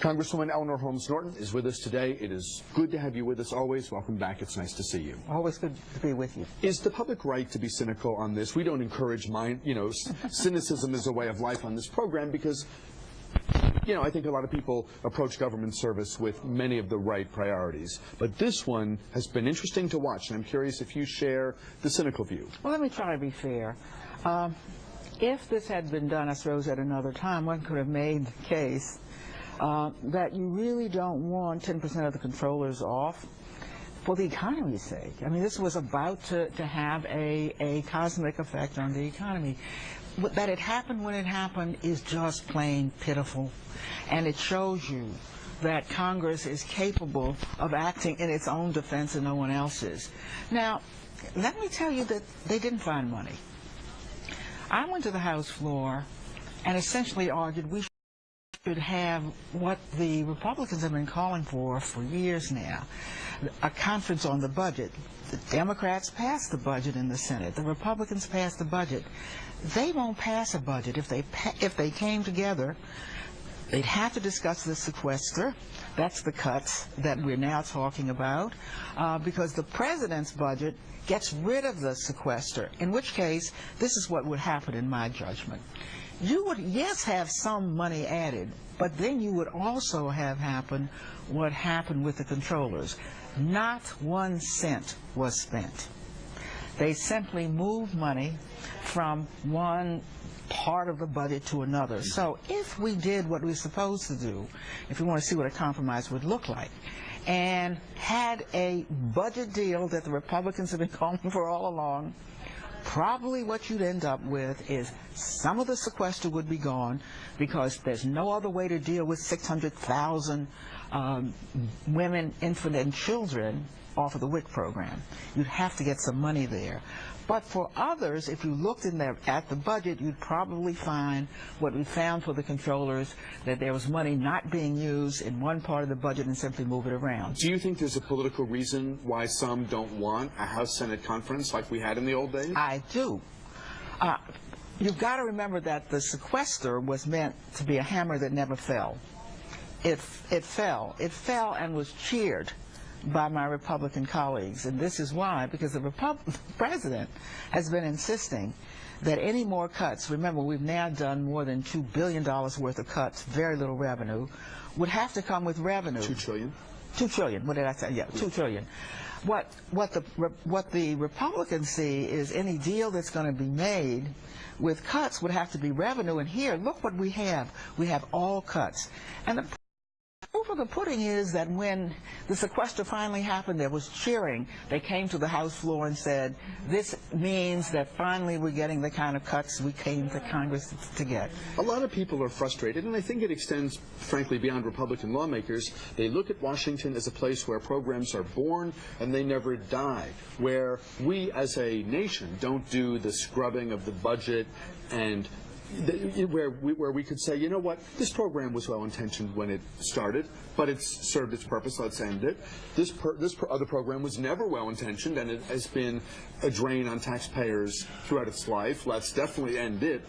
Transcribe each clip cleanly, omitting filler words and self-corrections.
Congresswoman Eleanor Holmes Norton is with us today. It is good to have you with us always. Welcome back. It's nice to see you. Always good to be with you. Is the public right to be cynical on this? We don't encourage cynicism as a way of life on this program because, I think a lot of people approach government service with many of the right priorities. But this one has been interesting to watch, and I'm curious if you share the cynical view. Well, let me try to be fair. If this had been done, I suppose, at another time, one could have made the case that you really don't want 10% of the controllers off for the economy's sake. I mean, this was about to have a cosmic effect on the economy. That it happened when it happened is just plain pitiful, and it shows you that Congress is capable of acting in its own defense and no one else's. Now, let me tell you that they didn't find money. I went to the House floor and essentially argued we should have what the Republicans have been calling for years now, a conference on the budget. The Democrats passed the budget in the Senate. The Republicans passed the budget. They won't pass a budget. If they came together, they'd have to discuss the sequester. That's the cuts that we're now talking about, because the president's budget gets rid of the sequester, in which case this is what would happen in my judgment. You would, yes, have some money added, but then you would also have happen what happened with the controllers. Not 1 cent was spent. They simply moved money from one part of the budget to another. So if we did what we're supposed to do, if we want to see what a compromise would look like, and had a budget deal that the Republicans have been calling for all along, probably what you'd end up with is some of the sequester would be gone because there's no other way to deal with 600,000 women, infant, and children off of the WIC program. You'd have to get some money there. But for others, if you looked in there at the budget, you'd probably find what we found for the controllers, that there was money not being used in one part of the budget and simply move it around. Do you think there's a political reason why some don't want a House-Senate conference like we had in the old days? I do. You've got to remember that the sequester was meant to be a hammer that never fell. It fell. It fell and was cheered by my Republican colleagues, and this is why, because the president has been insisting that any more cuts, remember we've now done more than $2 billion worth of cuts, very little revenue, would have to come with revenue. 2 trillion? 2 trillion, what did I say? Yeah, 2 trillion. What the Republicans see is any deal that's going to be made with cuts would have to be revenue, and here, look what we have. We have all cuts. And the proof of the pudding is that when the sequester finally happened, there was cheering. They came to the House floor and said, this means that finally we're getting the kind of cuts we came to Congress to get. A lot of people are frustrated, and I think it extends, frankly, beyond Republican lawmakers. They look at Washington as a place where programs are born and they never die, where we as a nation don't do the scrubbing of the budget and where we could say, you know what, this program was well-intentioned when it started, but it's served its purpose, let's end it. This other program was never well-intentioned, and it has been a drain on taxpayers throughout its life. Let's definitely end it.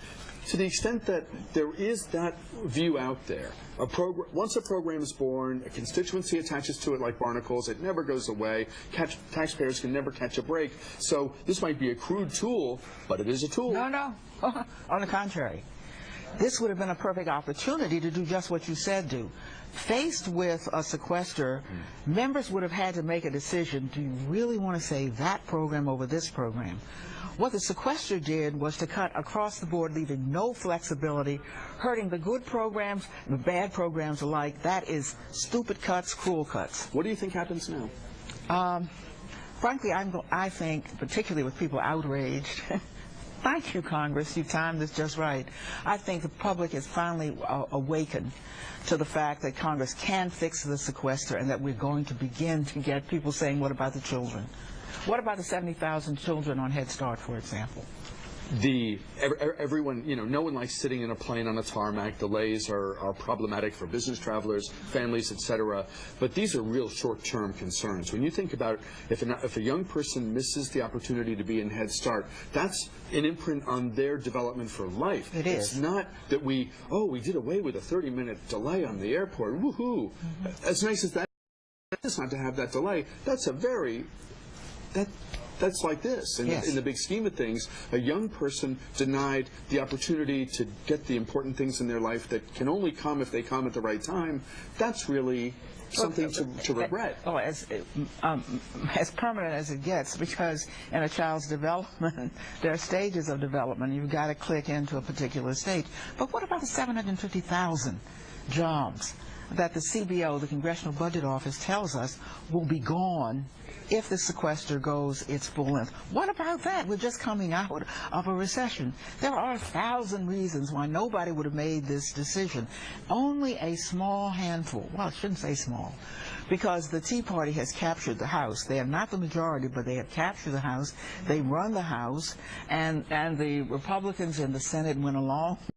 To the extent that there is that view out there, once a program is born, a constituency attaches to it like barnacles, it never goes away, taxpayers can never catch a break. So this might be a crude tool, but it is a tool. No. On the contrary. This would have been a perfect opportunity to do just what you said do. Faced with a sequester, members would have had to make a decision, do you really want to save that program over this program? What the sequester did was to cut across the board, leaving no flexibility, hurting the good programs and the bad programs alike. That is stupid cuts, cruel cuts. What do you think happens now? Frankly, I think, particularly with people outraged, thank you, Congress, you timed this just right. I think the public has finally awakened to the fact that Congress can fix the sequester and that we're going to begin to get people saying, what about the children? What about the 70,000 children on Head Start, for example? everyone, no one likes sitting in a plane on a tarmac. Delays are problematic for business travelers, families, etc. But these are real short-term concerns. When you think about if a young person misses the opportunity to be in Head Start, that's an imprint on their development for life. It is. It's not that we did away with a 30-minute delay on the airport. Woohoo! As nice as that is not to have that delay, that's that's like this. In the big scheme of things, a young person denied the opportunity to get the important things in their life that can only come if they come at the right time. That's really something to regret. As permanent as it gets, because in a child's development, there are stages of development. You've got to click into a particular stage. But what about the 750,000 jobs that the CBO, the Congressional Budget Office, tells us will be gone if the sequester goes its full length? What about that? We're just coming out of a recession. There are 1,000 reasons why nobody would have made this decision. Only a small handful, well, I shouldn't say small, because the Tea Party has captured the House. They are not the majority, but they have captured the House. They run the House, and the Republicans in the Senate went along